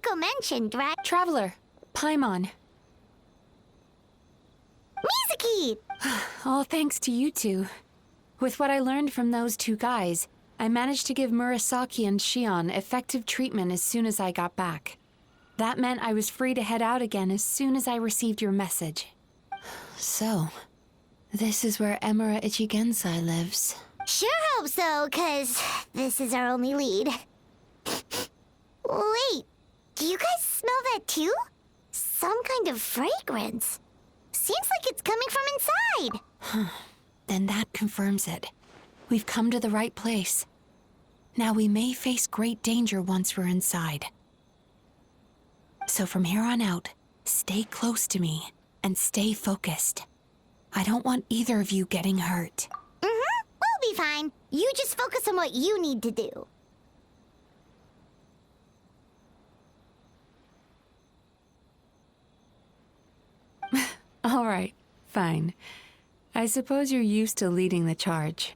Draco mentioned, right? Traveler, Paimon. Mizuki! All thanks to you two. With what I learned from those two guys, I managed to give Murasaki and Shion effective treatment as soon as I got back. That meant I was free to head out again as soon as I received your message. So, this is where Emura Ichigensai lives. Sure hope so, 'cause this is our only lead. Wait, do you guys smell that too? Some kind of fragrance. Seems like it's coming from inside. Then that confirms it. We've come to the right place. Now we may face great danger once we're inside. So from here on out, stay close to me and stay focused. I don't want either of you getting hurt. We'll be fine. You just focus on what you need to do. All right, fine. I suppose you're used to leading the charge.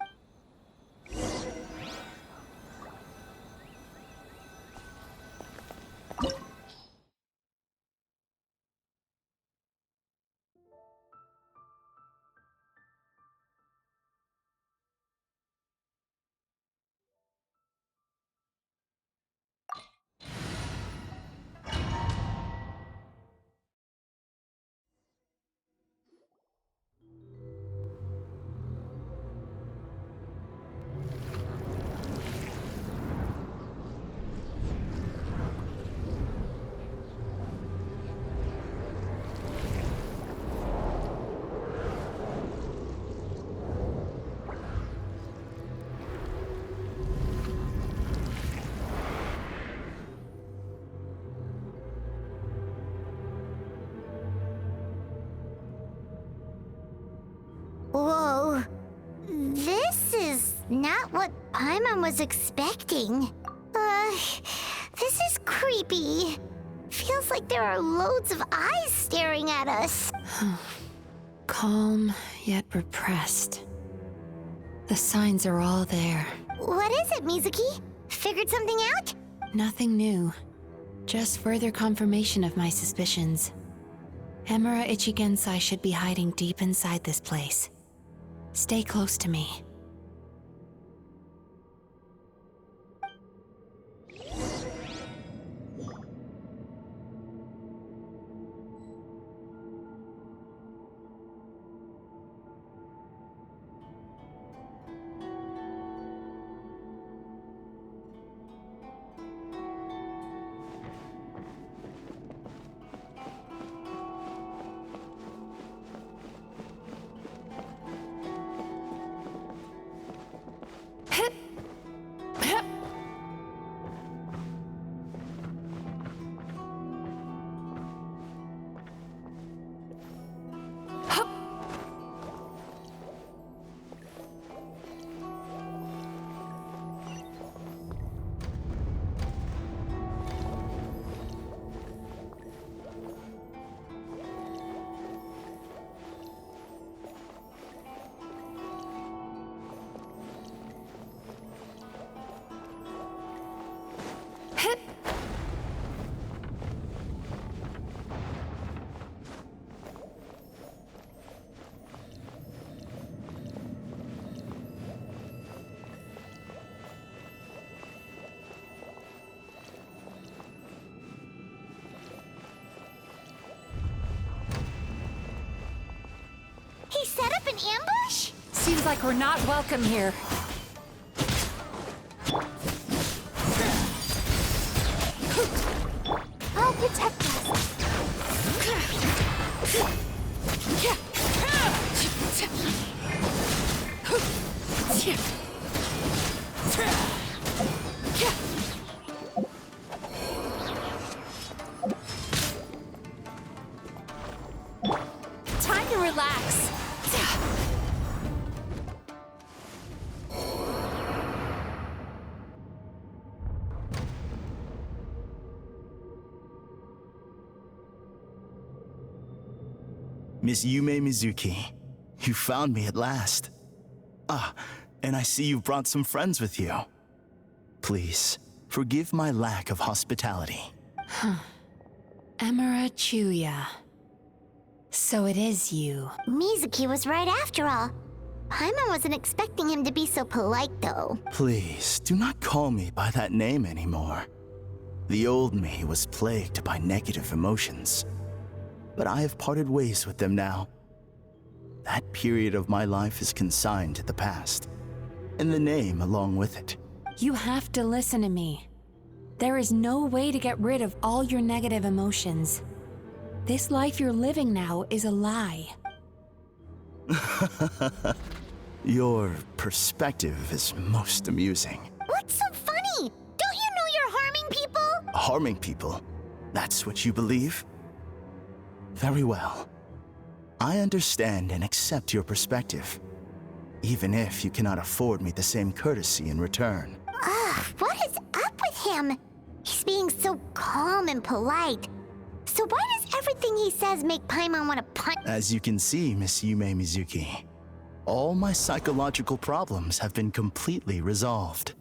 Whoa. This is not what Paimon was expecting. This is creepy. Feels like there are loads of eyes staring at us. Calm, yet repressed. The signs are all there. What is it, Mizuki? Figured something out? Nothing new. Just further confirmation of my suspicions. Emura Ichigensai should be hiding deep inside this place. Stay close to me. He set up an ambush? Seems like we're not welcome here. I'll protect us. Time to relax. Miss Yumemizuki, you found me at last. Ah, and I see you've brought some friends with you. Please, forgive my lack of hospitality. Emira Chuya. So it is you. Mizuki was right after all. Paimon wasn't expecting him to be so polite, though. Please, do not call me by that name anymore. The old me was plagued by negative emotions, but I have parted ways with them now. That period of my life is consigned to the past, and the name along with it. You have to listen to me. There is no way to get rid of all your negative emotions. This life you're living now is a lie. Your perspective is most amusing. What's so funny? Don't you know you're harming people? Harming people? That's what you believe? Very well. I understand and accept your perspective, even if you cannot afford me the same courtesy in return. Ugh, what is up with him? He's being so calm and polite. So why does everything he says make Paimon want to punch? As you can see, Miss Yumemizuki, all my psychological problems have been completely resolved.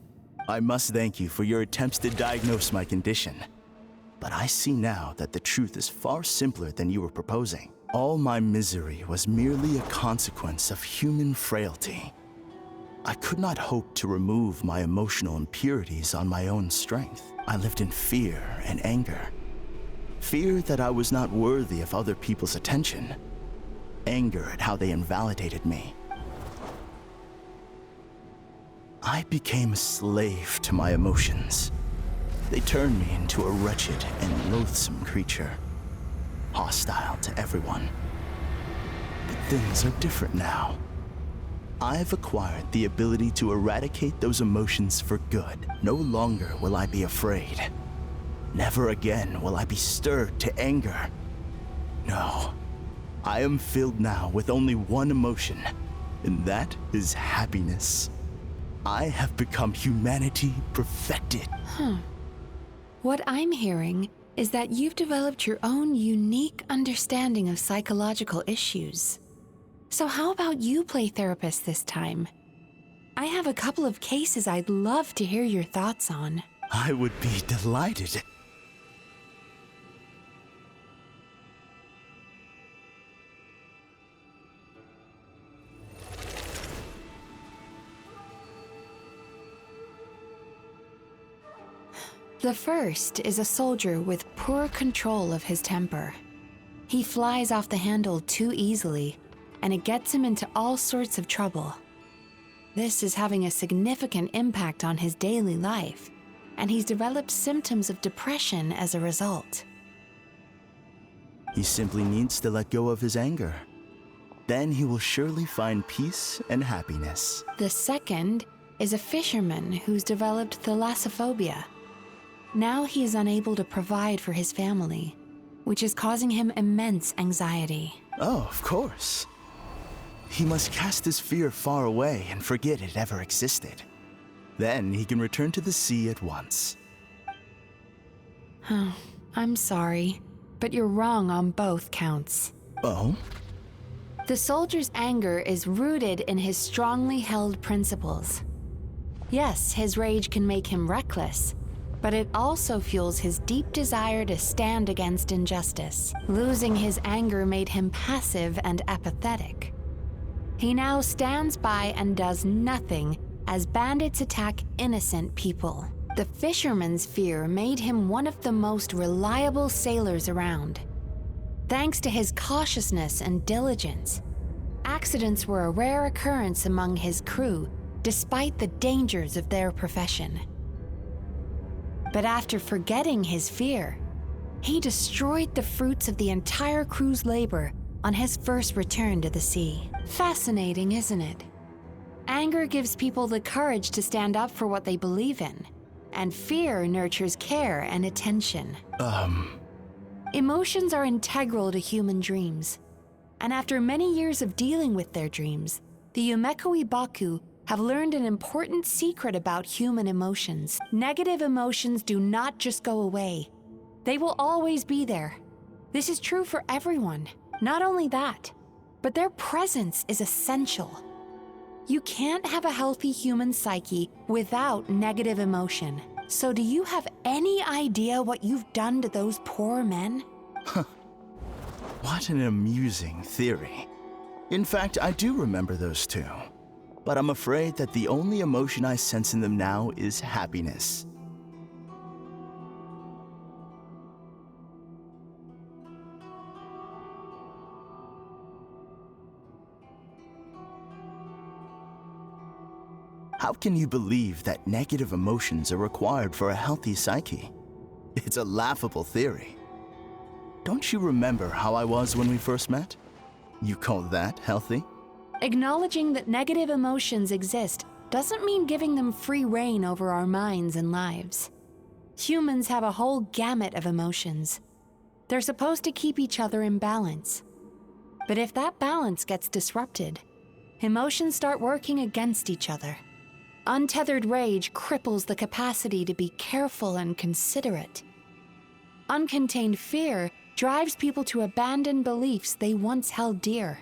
I must thank you for your attempts to diagnose my condition. But I see now that the truth is far simpler than you were proposing. All my misery was merely a consequence of human frailty. I could not hope to remove my emotional impurities on my own strength. I lived in fear and anger. Fear that I was not worthy of other people's attention. Anger at how they invalidated me. I became a slave to my emotions. They turned me into a wretched and loathsome creature, hostile to everyone. But things are different now. I've acquired the ability to eradicate those emotions for good. No longer will I be afraid. Never again will I be stirred to anger. No, I am filled now with only one emotion, and that is happiness. I have become humanity perfected. What I'm hearing is that you've developed your own unique understanding of psychological issues. So how about you play therapist this time? I have a couple of cases I'd love to hear your thoughts on. I would be delighted. The first is a soldier with poor control of his temper. He flies off the handle too easily, and it gets him into all sorts of trouble. This is having a significant impact on his daily life, and he's developed symptoms of depression as a result. He simply needs to let go of his anger. Then he will surely find peace and happiness. The second is a fisherman who's developed thalassophobia. Now he is unable to provide for his family, which is causing him immense anxiety. Oh, of course. He must cast his fear far away and forget it ever existed. Then he can return to the sea at once. I'm sorry, but you're wrong on both counts. Oh? The soldier's anger is rooted in his strongly held principles. Yes, his rage can make him reckless, but it also fuels his deep desire to stand against injustice. Losing his anger made him passive and apathetic. He now stands by and does nothing as bandits attack innocent people. The fisherman's fear made him one of the most reliable sailors around. Thanks to his cautiousness and diligence, accidents were a rare occurrence among his crew, despite the dangers of their profession. But after forgetting his fear, he destroyed the fruits of the entire crew's labor on his first return to the sea. Fascinating, isn't it? Anger gives people the courage to stand up for what they believe in, and fear nurtures care and attention. Emotions are integral to human dreams, and after many years of dealing with their dreams, the Yumekoi Baku have learned an important secret about human emotions. Negative emotions do not just go away. They will always be there. This is true for everyone. Not only that, but their presence is essential. You can't have a healthy human psyche without negative emotion. So do you have any idea what you've done to those poor men? What an amusing theory. In fact, I do remember those two. But I'm afraid that the only emotion I sense in them now is happiness. How can you believe that negative emotions are required for a healthy psyche? It's a laughable theory. Don't you remember how I was when we first met? You call that healthy? Acknowledging that negative emotions exist doesn't mean giving them free rein over our minds and lives. Humans have a whole gamut of emotions. They're supposed to keep each other in balance. But if that balance gets disrupted, emotions start working against each other. Untethered rage cripples the capacity to be careful and considerate. Uncontained fear drives people to abandon beliefs they once held dear.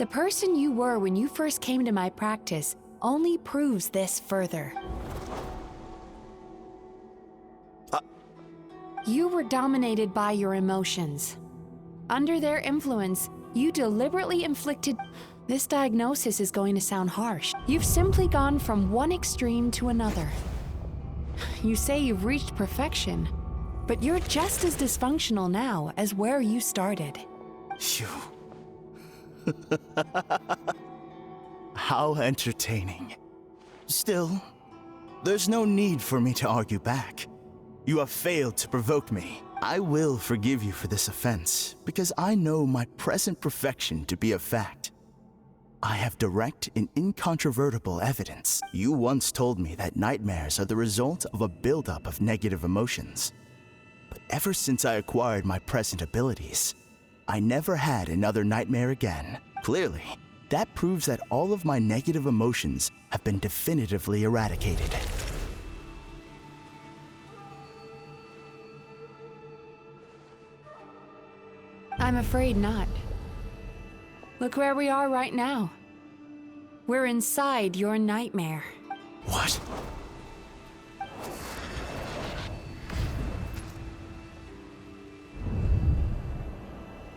The person you were when you first came to my practice only proves this further. You were dominated by your emotions. Under their influence, you deliberately inflicted... This diagnosis is going to sound harsh. You've simply gone from one extreme to another. You say you've reached perfection, but you're just as dysfunctional now as where you started. Phew. How entertaining. Still, there's no need for me to argue back. You have failed to provoke me. I will forgive you for this offense, because I know my present perfection to be a fact. I have direct and incontrovertible evidence. You once told me that nightmares are the result of a buildup of negative emotions. But ever since I acquired my present abilities, I never had another nightmare again. Clearly, that proves that all of my negative emotions have been definitively eradicated. I'm afraid not. Look where we are right now. We're inside your nightmare. What?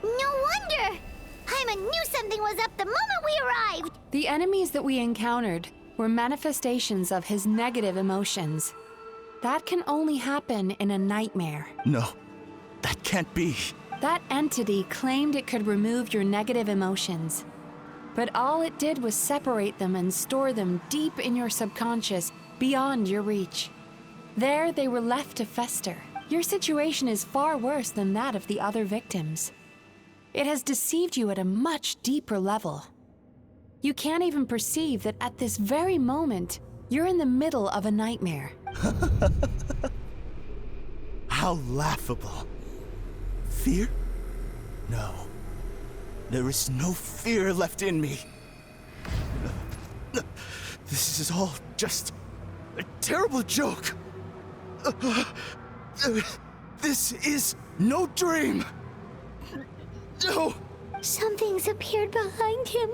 No wonder! Paimon knew something was up the moment we arrived! The enemies that we encountered were manifestations of his negative emotions. That can only happen in a nightmare. No, that can't be. That entity claimed it could remove your negative emotions. But all it did was separate them and store them deep in your subconscious, beyond your reach. There, they were left to fester. Your situation is far worse than that of the other victims. It has deceived you at a much deeper level. You can't even perceive that at this very moment, you're in the middle of a nightmare. How laughable. Fear? No. There is no fear left in me. This is all just a terrible joke. This is no dream. No. Something's appeared behind him.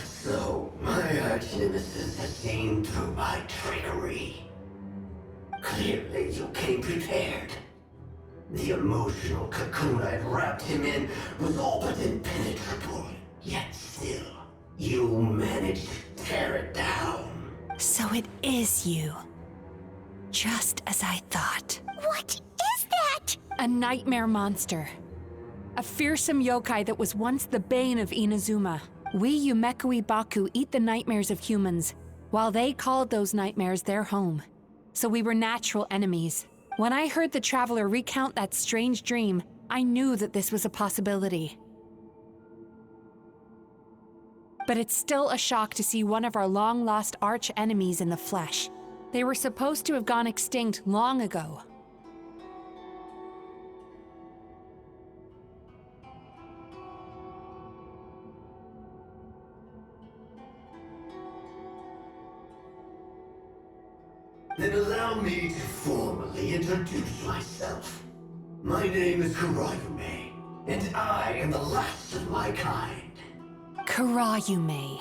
So, my arch-nemesis has seen through my trickery. Clearly, you came prepared. The emotional cocoon I'd wrapped him in was all but impenetrable. Yet still, you managed to tear it down. So it is you. Just as I thought. What is that? A nightmare monster. A fearsome yokai that was once the bane of Inazuma. We Yumemizuki Baku eat the nightmares of humans, while they called those nightmares their home. So we were natural enemies. When I heard the traveler recount that strange dream, I knew that this was a possibility. But it's still a shock to see one of our long-lost arch-enemies in the flesh. They were supposed to have gone extinct long ago. Then allow me to formally introduce myself. My name is Kurayume, and I am the last of my kind. Kurayume.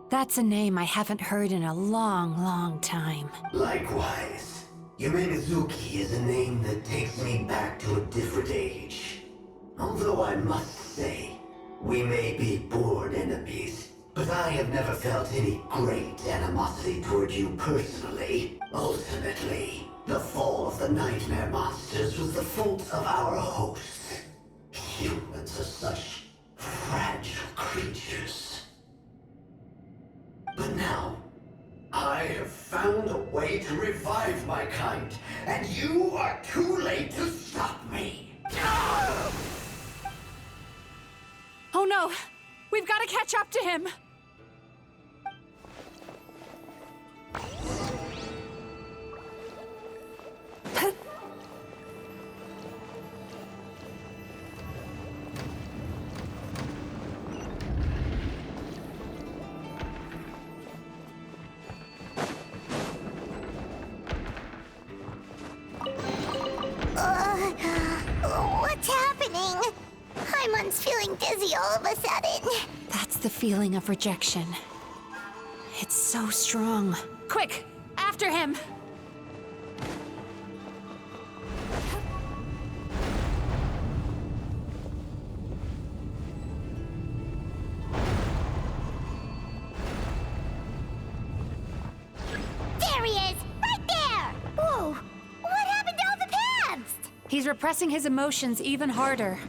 That's a name I haven't heard in a long, long time. Likewise, Yumemizuki is a name that takes me back to a different age. Although I must say, we may be born enemies, but I have never felt any great animosity toward you personally. Ultimately, the fall of the nightmare monsters was the fault of our hosts. Humans are such fragile creatures. But now, I have found a way to revive my kind, and you are too late to stop me. Oh no! We've got to catch up to him! What's happening? Paimon's feeling dizzy all of a sudden. That's the feeling of rejection. It's so strong. Quick! After him! There he is! Right there! Whoa! What happened to all the paths? He's repressing his emotions even harder.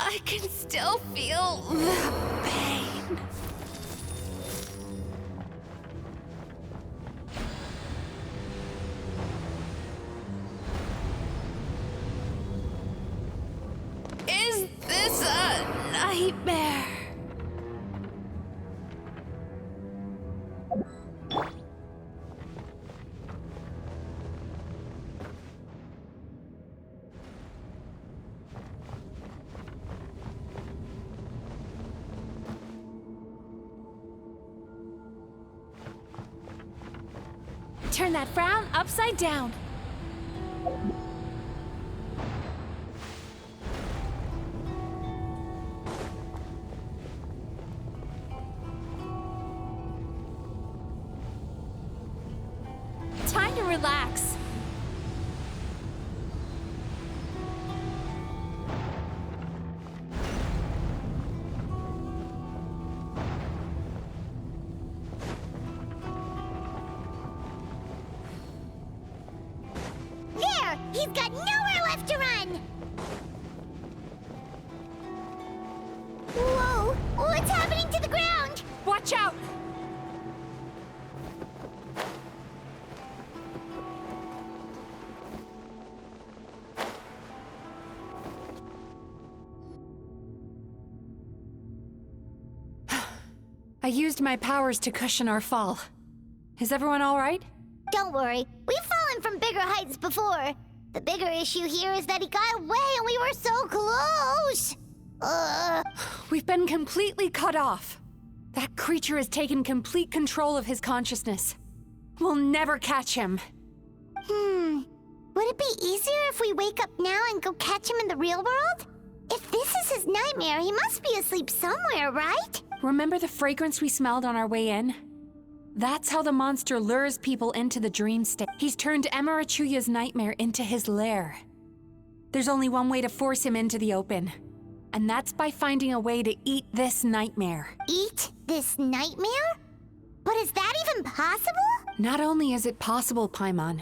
I can still feel the pain. Is this a nightmare? Turn that frown upside down. Time to relax. There! He's got nowhere left to run! Whoa! What's happening to the ground? Watch out! I used my powers to cushion our fall. Is everyone all right? Don't worry, we've fallen from bigger heights before. The bigger issue here is that he got away and we were so close! We've been completely cut off. That creature has taken complete control of his consciousness. We'll never catch him. Would it be easier if we wake up now and go catch him in the real world? If this is his nightmare, he must be asleep somewhere, right? Remember the fragrance we smelled on our way in? That's how the monster lures people into the dream state. He's turned Emarachuya's nightmare into his lair. There's only one way to force him into the open, and that's by finding a way to eat this nightmare. Eat this nightmare? But is that even possible? Not only is it possible, Paimon,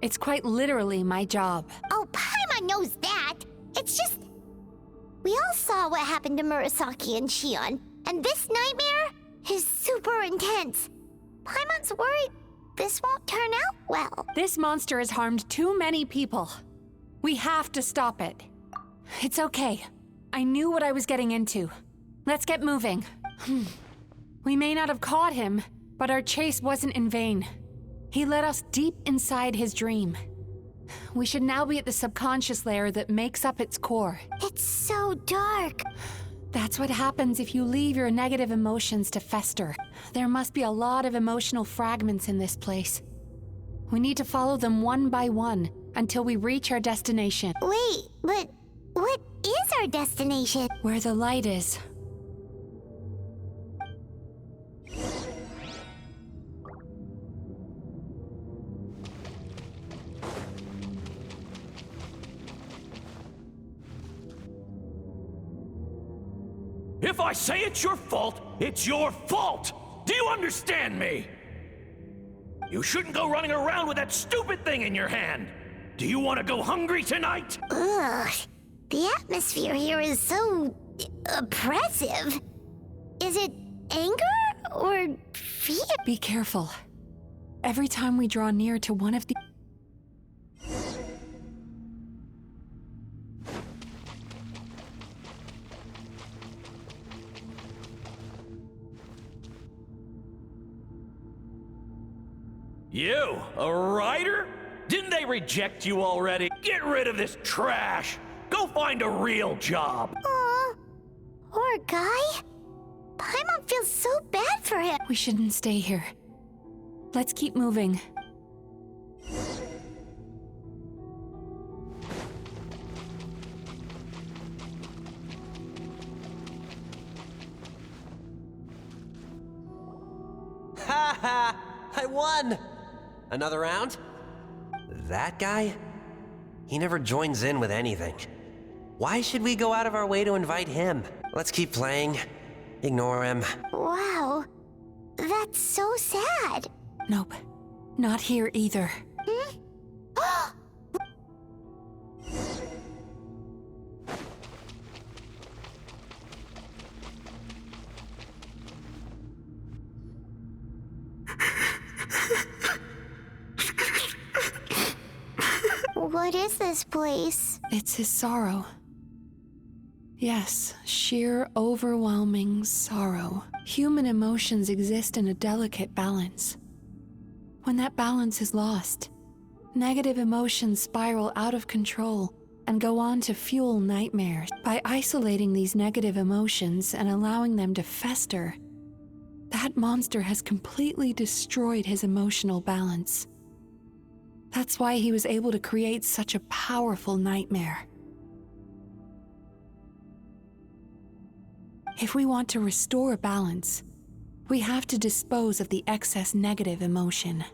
it's quite literally my job. Oh, Paimon knows that. It's just... We all saw what happened to Murasaki and Shion, and this nightmare is super intense. Paimon's worried this won't turn out well. This monster has harmed too many people. We have to stop it. It's okay. I knew what I was getting into. Let's get moving. We may not have caught him, but our chase wasn't in vain. He led us deep inside his dream. We should now be at the subconscious layer that makes up its core. It's so dark. That's what happens if you leave your negative emotions to fester. There must be a lot of emotional fragments in this place. We need to follow them one by one until we reach our destination. Wait, but what is our destination? Where the light is. If I say it's your fault, it's your fault! Do you understand me? You shouldn't go running around with that stupid thing in your hand! Do you want to go hungry tonight? Ugh, the atmosphere here is so... oppressive. Is it anger or fear. Be careful. Every time we draw near to one of the... You, a writer? Didn't they reject you already? Get rid of this trash! Go find a real job! Aw, poor guy. Paimon feels so bad for him. We shouldn't stay here. Let's keep moving. Ha ha! I won! Another round? That guy? He never joins in with anything. Why should we go out of our way to invite him? Let's keep playing. Ignore him. Wow, that's so sad. Nope. Not here either. What is this place? It's his sorrow. Yes, sheer, overwhelming sorrow. Human emotions exist in a delicate balance. When that balance is lost, negative emotions spiral out of control and go on to fuel nightmares. By isolating these negative emotions and allowing them to fester, that monster has completely destroyed his emotional balance. That's why he was able to create such a powerful nightmare. If we want to restore balance, we have to dispose of the excess negative emotion.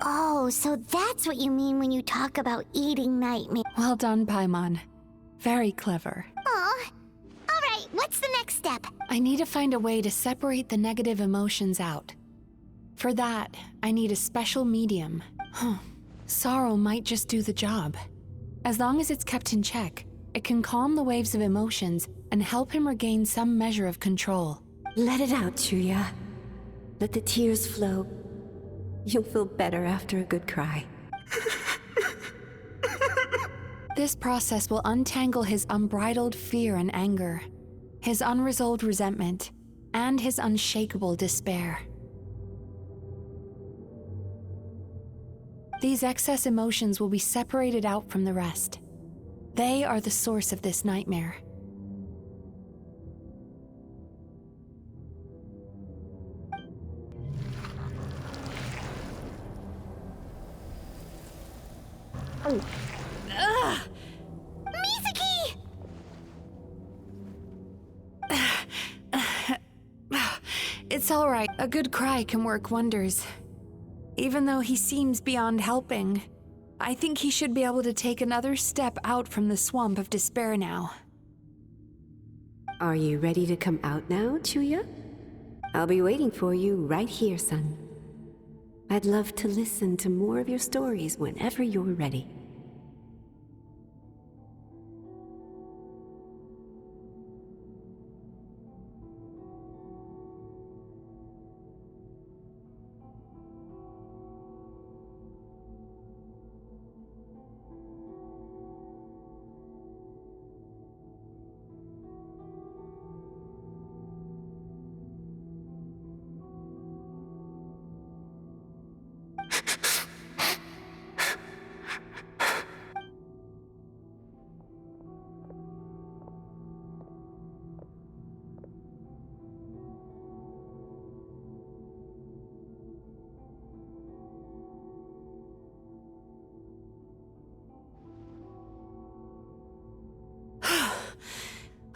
Oh, so that's what you mean when you talk about eating nightmare. Well done, Paimon. Very clever. Aw. Alright, what's the next step? I need to find a way to separate the negative emotions out. For that, I need a special medium. Sorrow might just do the job. As long as it's kept in check, it can calm the waves of emotions and help him regain some measure of control. Let it out, Chuya. Let the tears flow. You'll feel better after a good cry. This process will untangle his unbridled fear and anger, his unresolved resentment, and his unshakable despair. These excess emotions will be separated out from the rest. They are the source of this nightmare. Mizuki! It's all right. A good cry can work wonders. Even though he seems beyond helping, I think he should be able to take another step out from the swamp of despair now. Are you ready to come out now, Chuya? I'll be waiting for you right here, son. I'd love to listen to more of your stories whenever you're ready.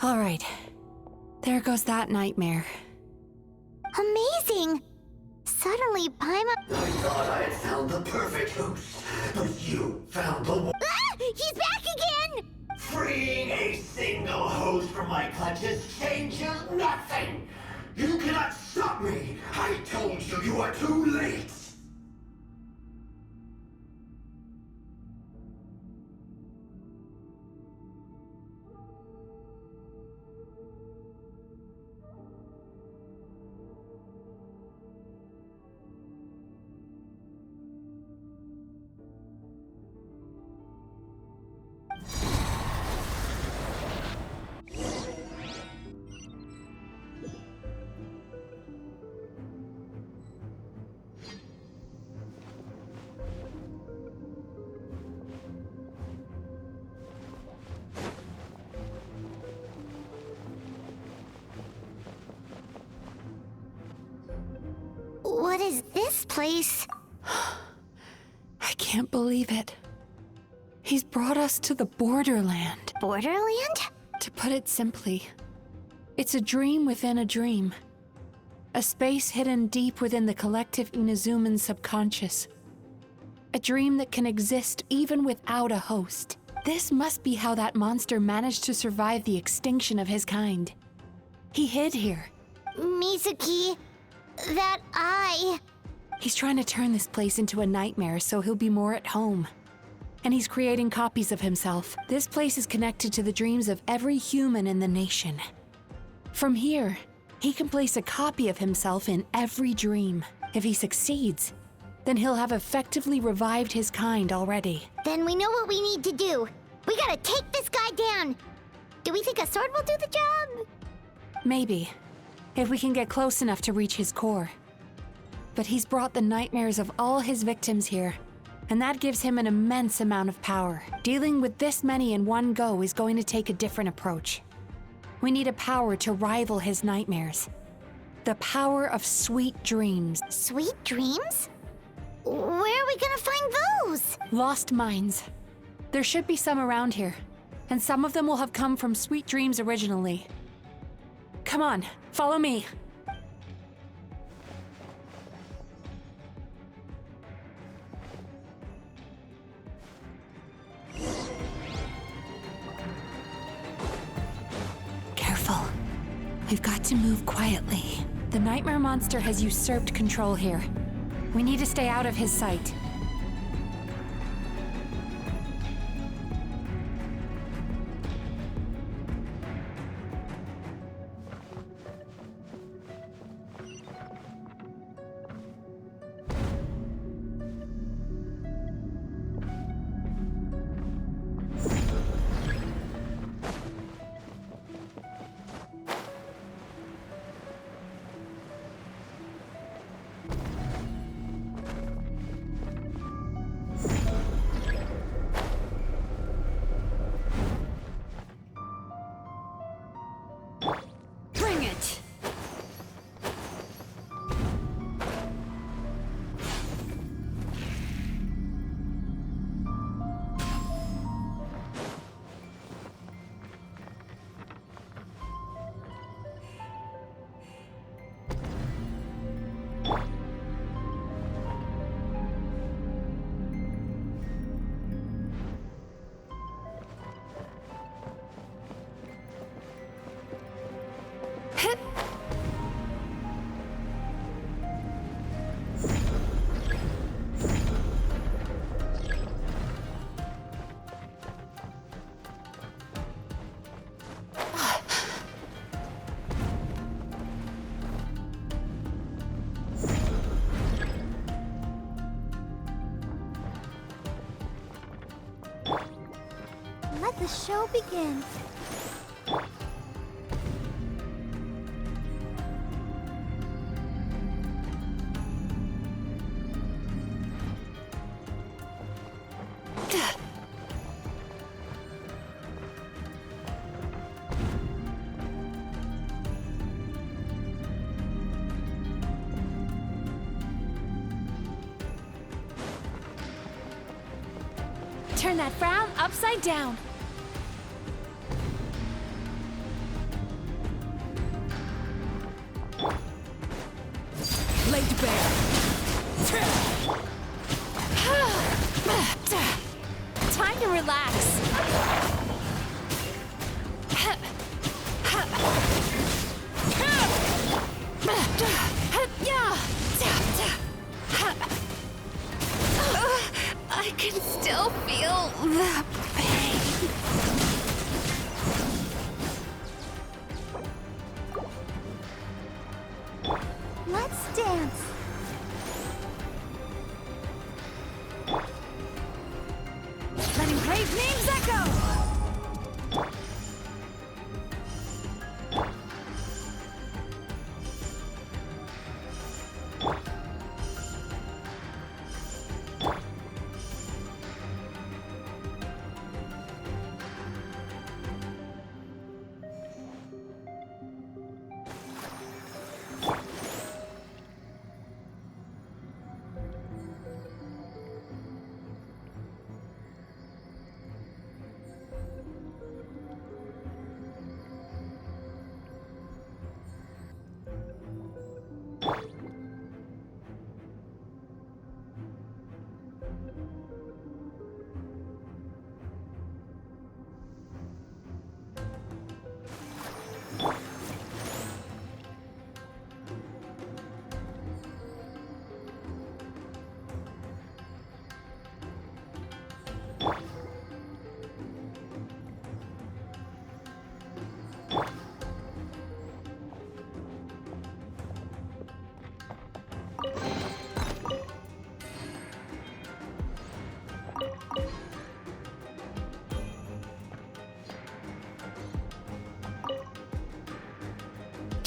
All right. There goes that nightmare. Amazing! Suddenly, Paimon... I thought I had found the perfect host, but you found the one. Ah! He's back again! Freeing a single host from my clutches changes nothing! You cannot stop me! I told you you are too late! is this place? I can't believe it. He's brought us to the borderland. Borderland? To put it simply, it's a dream within a dream. A space hidden deep within the collective Inazuman subconscious. A dream that can exist even without a host. This must be how that monster managed to survive the extinction of his kind. He hid here. Mizuki, that eye. He's trying to turn this place into a nightmare so he'll be more at home. And he's creating copies of himself. This place is connected to the dreams of every human in the nation. From here, he can place a copy of himself in every dream. If he succeeds, then he'll have effectively revived his kind already. Then we know what we need to do. We gotta take this guy down. Do we think a sword will do the job? Maybe, if we can get close enough to reach his core. But he's brought the nightmares of all his victims here, and that gives him an immense amount of power. Dealing with this many in one go is going to take a different approach. We need a power to rival his nightmares. The power of sweet dreams. Sweet dreams? Where are we gonna find those? Lost minds. There should be some around here, and some of them will have come from sweet dreams originally. Come on, follow me. Careful. We've got to move quietly. The nightmare monster has usurped control here. We need to stay out of his sight. Bring it! Let the show begin. Turn that frown upside down. Laid bare. Time to relax. I can still feel the pain. Let's dance. Letting brave names echo.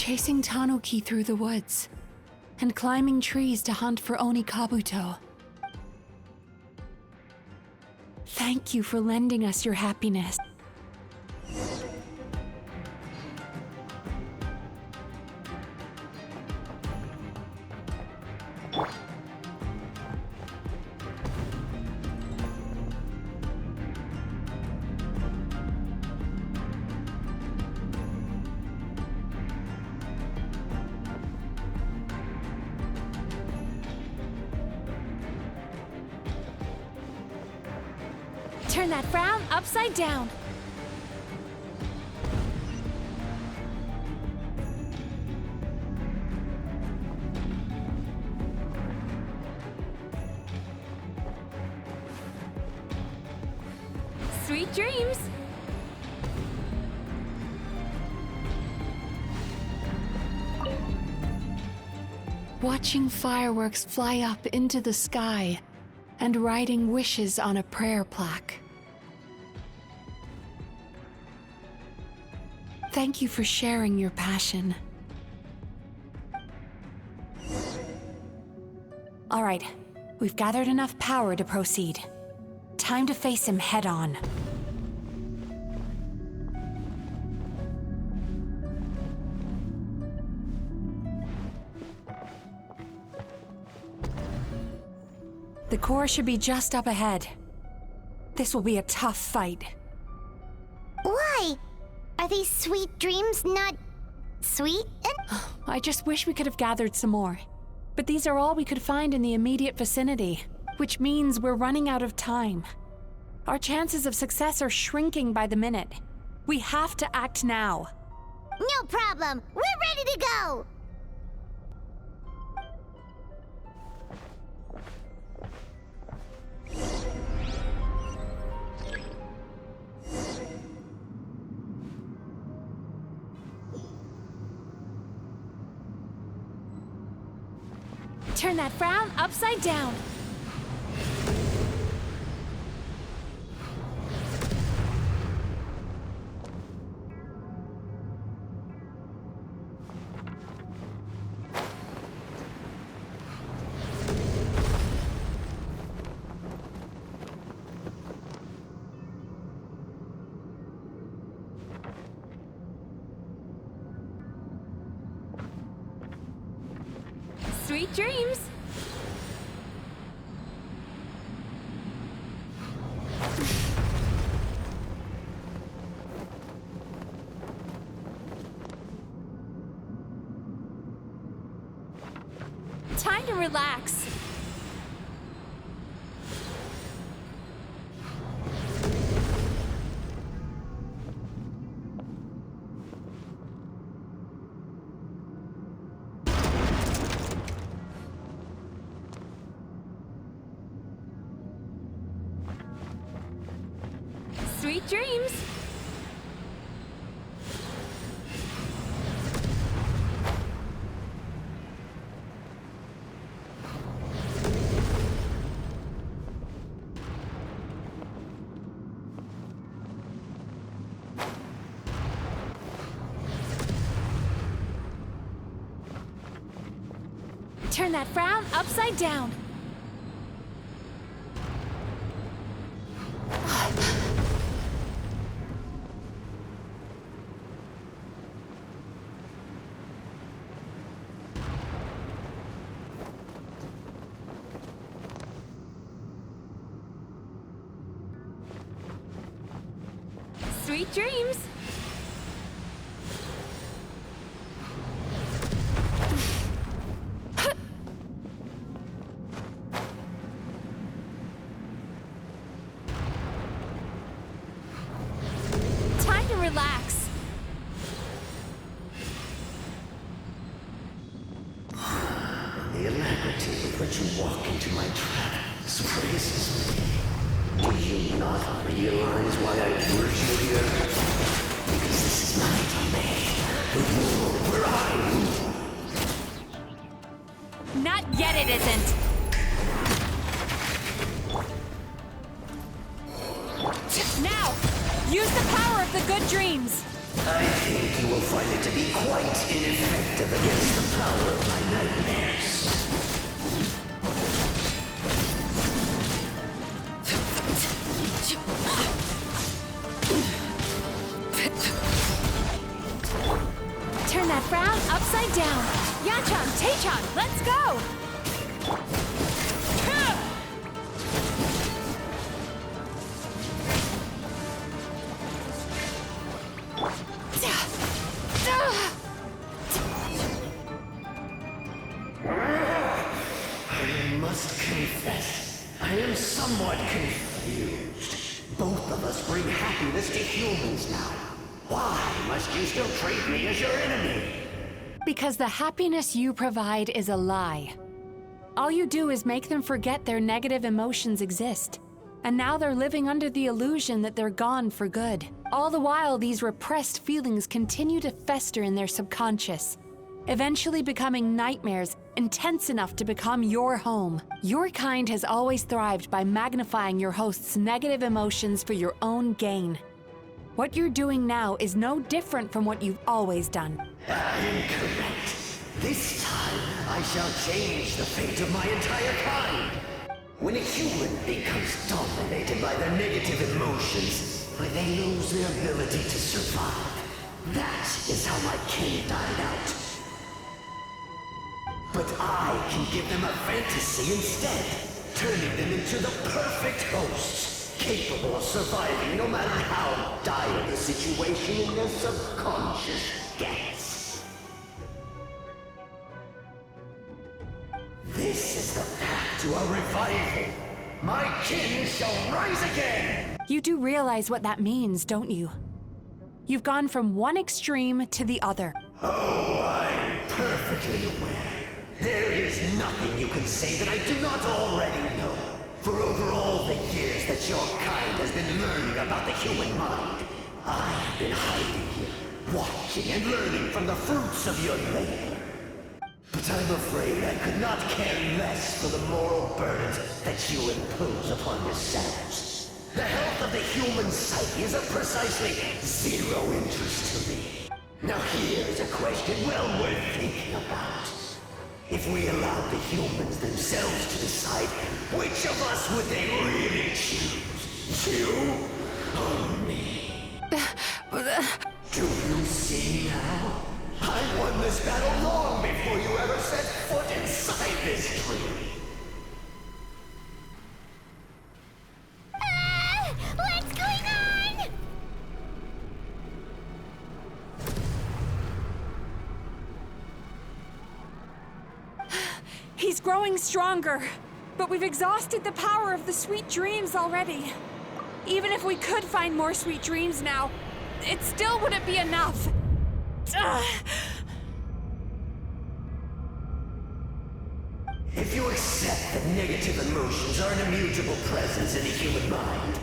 chasing Tanuki through the woods and climbing trees to hunt for Oni Kabuto. Thank you for lending us your happiness. Turn that frown upside down. Sweet dreams. Watching fireworks fly up into the sky and writing wishes on a prayer plaque. Thank you for sharing your passion. All right, we've gathered enough power to proceed. Time to face him head on. The core should be just up ahead. This will be a tough fight. Why? Are these sweet dreams not sweet? I just wish we could have gathered some more. But these are all we could find in the immediate vicinity, which means we're running out of time. Our chances of success are shrinking by the minute. We have to act now. No problem. We're ready to go. Turn that frown upside down. Sweet dreams! Time to relax. Sweet dreams! Turn that frown upside down. Sweet dreams! Time to relax. The alacrity with which you walk into my trap surprises me. Do you not realize why I lured you here? Because this is my domain. The world where I rule. Not yet, it isn't. Now, use the power of the good dreams. I think you will find it to be quite ineffective against the power of my nightmares. Turn that frown upside down. Yachan, Taechan, let's go! I must confess, I am somewhat confused. Both of us bring happiness to humans now. Why must you still treat me as your enemy? Because the happiness you provide is a lie. All you do is make them forget their negative emotions exist. And now they're living under the illusion that they're gone for good. All the while, these repressed feelings continue to fester in their subconscious, eventually becoming nightmares intense enough to become your home. Your kind has always thrived by magnifying your host's negative emotions for your own gain. What you're doing now is no different from what you've always done. Incorrect. This time, I shall change the fate of my entire kind. When a human becomes dominated by their negative emotions, they lose their ability to survive. That is how my kin died out. But I can give them a fantasy instead, turning them into the perfect hosts, capable of surviving no matter how dire the situation in their subconscious gets. This is the path to a revival. My kin shall rise again! You do realize what that means, don't you? You've gone from one extreme to the other. Oh, I'm perfectly aware. There is nothing you can say that I do not already know. For over all the years that your kind has been learning about the human mind, I have been hiding here, watching and learning from the fruits of your labor. But I'm afraid I could not care less for the moral burdens that you impose upon yourselves. The health of the human psyche is of precisely zero interest to me. Now here is a question well worth thinking about. If we allowed the humans themselves to decide, which of us would they really choose? You or me? Do you see now? I won this battle long before you ever set foot inside this tree. What's going on? He's growing stronger, but we've exhausted the power of the sweet dreams already. Even if we could find more sweet dreams now, it still wouldn't be enough. If you accept that negative emotions are an immutable presence in the human mind,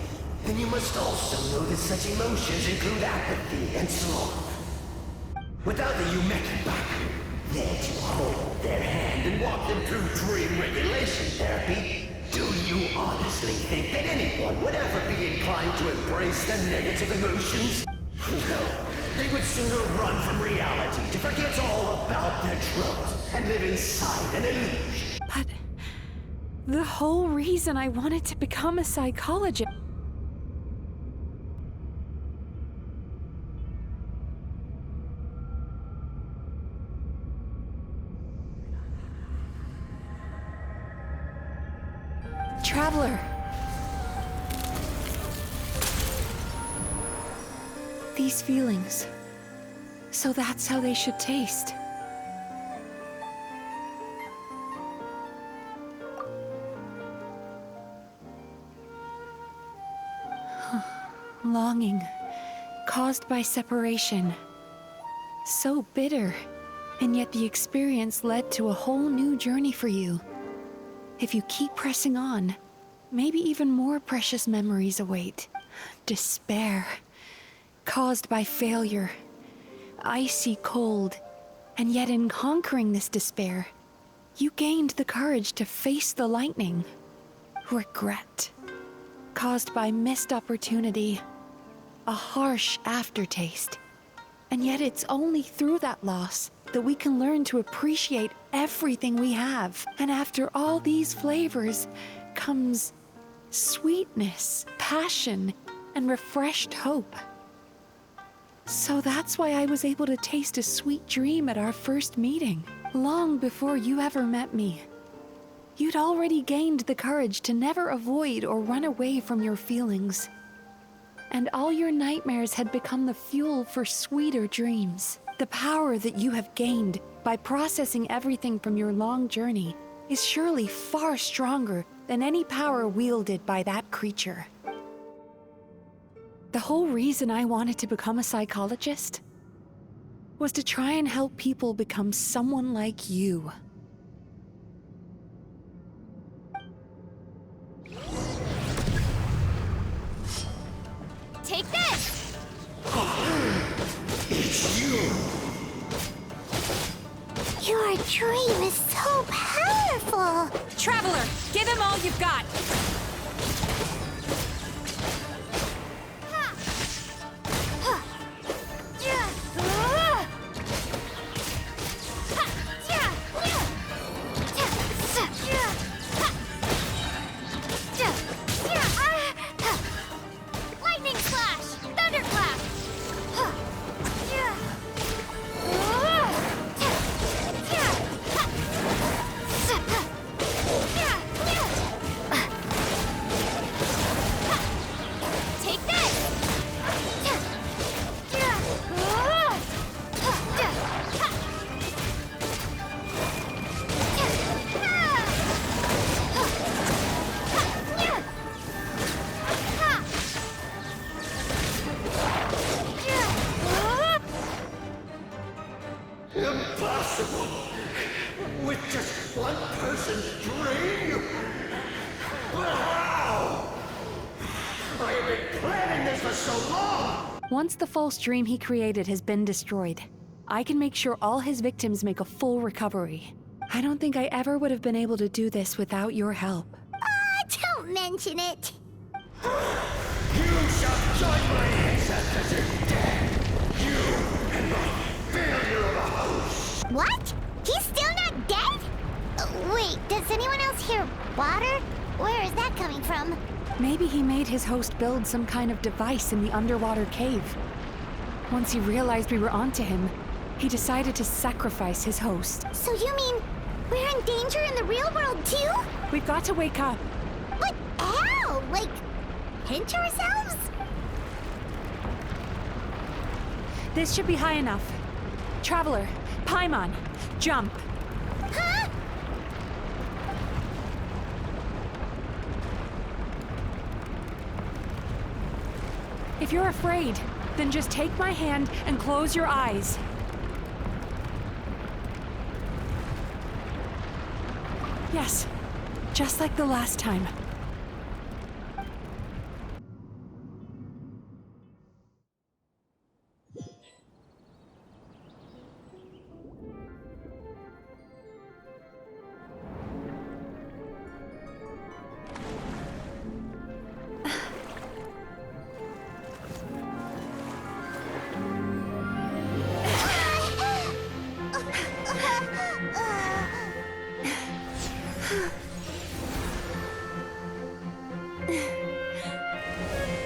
then you must also know that such emotions include apathy and sloth. Without the Yumemizuki there to hold their hand and walk them through dream regulation therapy, do you honestly think that anyone would ever be inclined to embrace their negative emotions? No, they would sooner run from reality to forget all about their troubles and live inside an illusion. But the whole reason I wanted to become a psychologist... Traveler. These feelings. So that's how they should taste. Longing, caused by separation. So bitter, and yet the experience led to a whole new journey for you. If you keep pressing on, maybe even more precious memories await. Despair, caused by failure. Icy cold, and yet in conquering this despair, you gained the courage to face the lightning. Regret, caused by missed opportunity. A harsh aftertaste. And yet it's only through that loss that we can learn to appreciate everything we have. And after all these flavors comes sweetness, passion, and refreshed hope. So that's why I was able to taste a sweet dream at our first meeting, long before you ever met me. You'd already gained the courage to never avoid or run away from your feelings. And all your nightmares had become the fuel for sweeter dreams. The power that you have gained by processing everything from your long journey is surely far stronger than any power wielded by that creature. The whole reason I wanted to become a psychologist was to try and help people become someone like you. Take this! It's you! Your dream is so powerful! Traveler, give him all you've got! Lightning slash! Thunderclap! Take this! Impossible! With just one person's dream? But how? I have been planning this for so long! Once the false dream he created has been destroyed, I can make sure all his victims make a full recovery. I don't think I ever would have been able to do this without your help. Don't mention it! You shall join my ancestors in death! You and my failure of a host! What? He's still not dead? Wait, does anyone else hear water? Where is that coming from? Maybe he made his host build some kind of device in the underwater cave. Once he realized we were onto him, he decided to sacrifice his host. So you mean we're in danger in the real world too? We've got to wake up. But how? Like, pinch ourselves? This should be high enough. Traveler, Paimon, jump. Huh? If you're afraid, then just take my hand and close your eyes. Yes, just like the last time.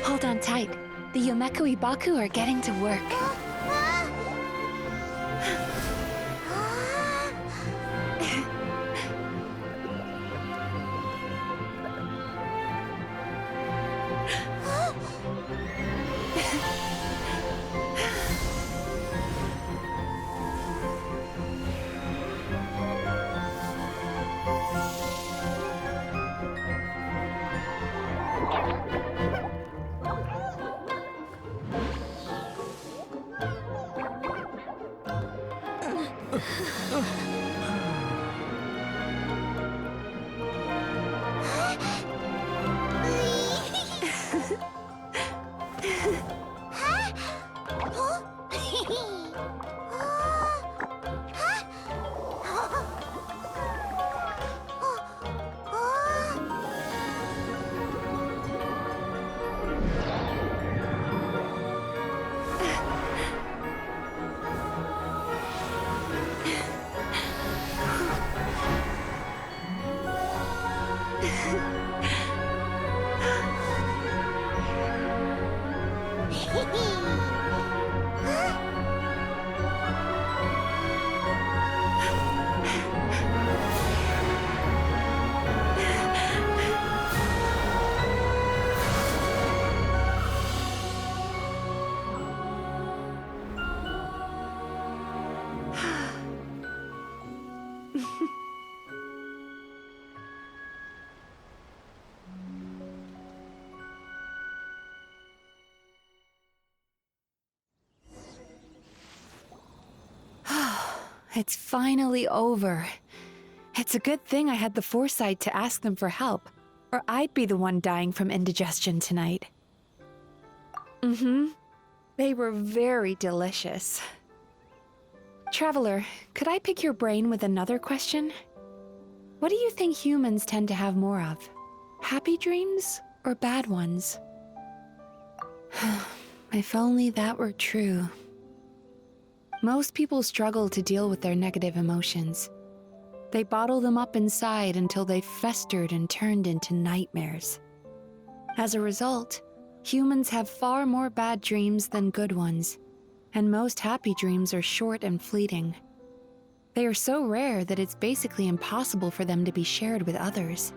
Hold on tight. The Yumemizuki are getting to work. It's finally over. It's a good thing I had the foresight to ask them for help, or I'd be the one dying from indigestion tonight. They were very delicious. Traveler, could I pick your brain with another question? What do you think humans tend to have more of? Happy dreams or bad ones? If only that were true. Most people struggle to deal with their negative emotions. They bottle them up inside until they've festered and turned into nightmares. As a result, humans have far more bad dreams than good ones, and most happy dreams are short and fleeting. They are so rare that it's basically impossible for them to be shared with others.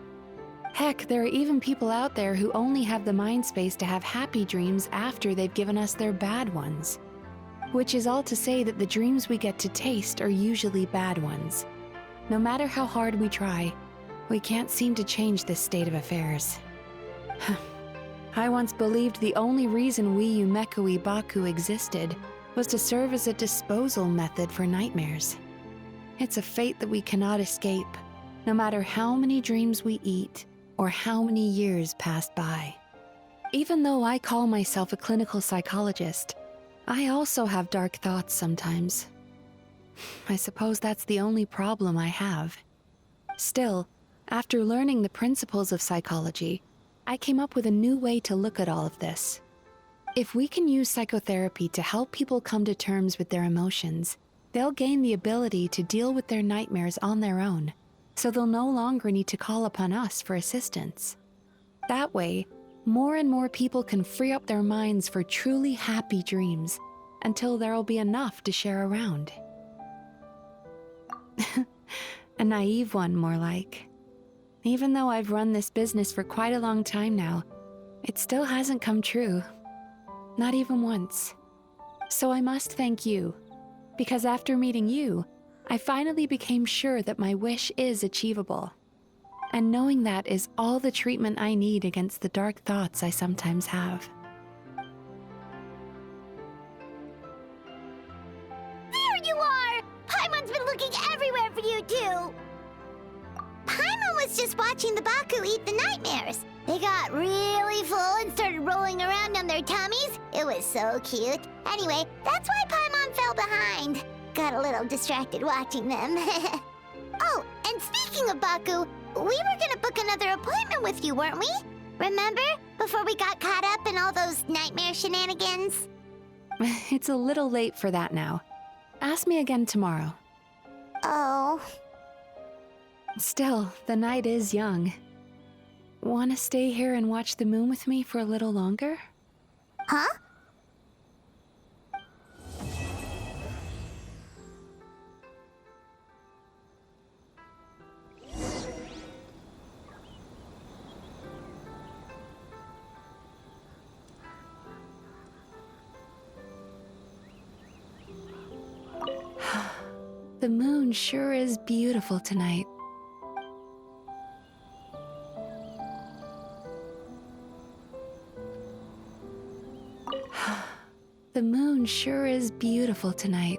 Heck, there are even people out there who only have the mind space to have happy dreams after they've given us their bad ones. Which is all to say that the dreams we get to taste are usually bad ones. No matter how hard we try, we can't seem to change this state of affairs. I once believed the only reason we Yumemizuki existed was to serve as a disposal method for nightmares. It's a fate that we cannot escape, no matter how many dreams we eat or how many years pass by. Even though I call myself a clinical psychologist, I also have dark thoughts sometimes. I suppose that's the only problem I have. Still, after learning the principles of psychology, I came up with a new way to look at all of this. If we can use psychotherapy to help people come to terms with their emotions, they'll gain the ability to deal with their nightmares on their own, so they'll no longer need to call upon us for assistance. That way, more and more people can free up their minds for truly happy dreams until there'll be enough to share around. A naive one, more like. Even though I've run this business for quite a long time now, it still hasn't come true. Not even once. So I must thank you, because after meeting you, I finally became sure that my wish is achievable. And knowing that is all the treatment I need against the dark thoughts I sometimes have. There you are! Paimon's been looking everywhere for you, too! Paimon was just watching the Baku eat the nightmares. They got really full and started rolling around on their tummies. It was so cute. Anyway, that's why Paimon fell behind. Got a little distracted watching them. Oh, and speaking of Baku, we were gonna book another appointment with you, weren't we? Remember? Before we got caught up in all those nightmare shenanigans? It's a little late for that now. Ask me again tomorrow. Oh. Still, the night is young. Want to stay here and watch the moon with me for a little longer? Huh? The moon sure is beautiful tonight. The moon sure is beautiful tonight.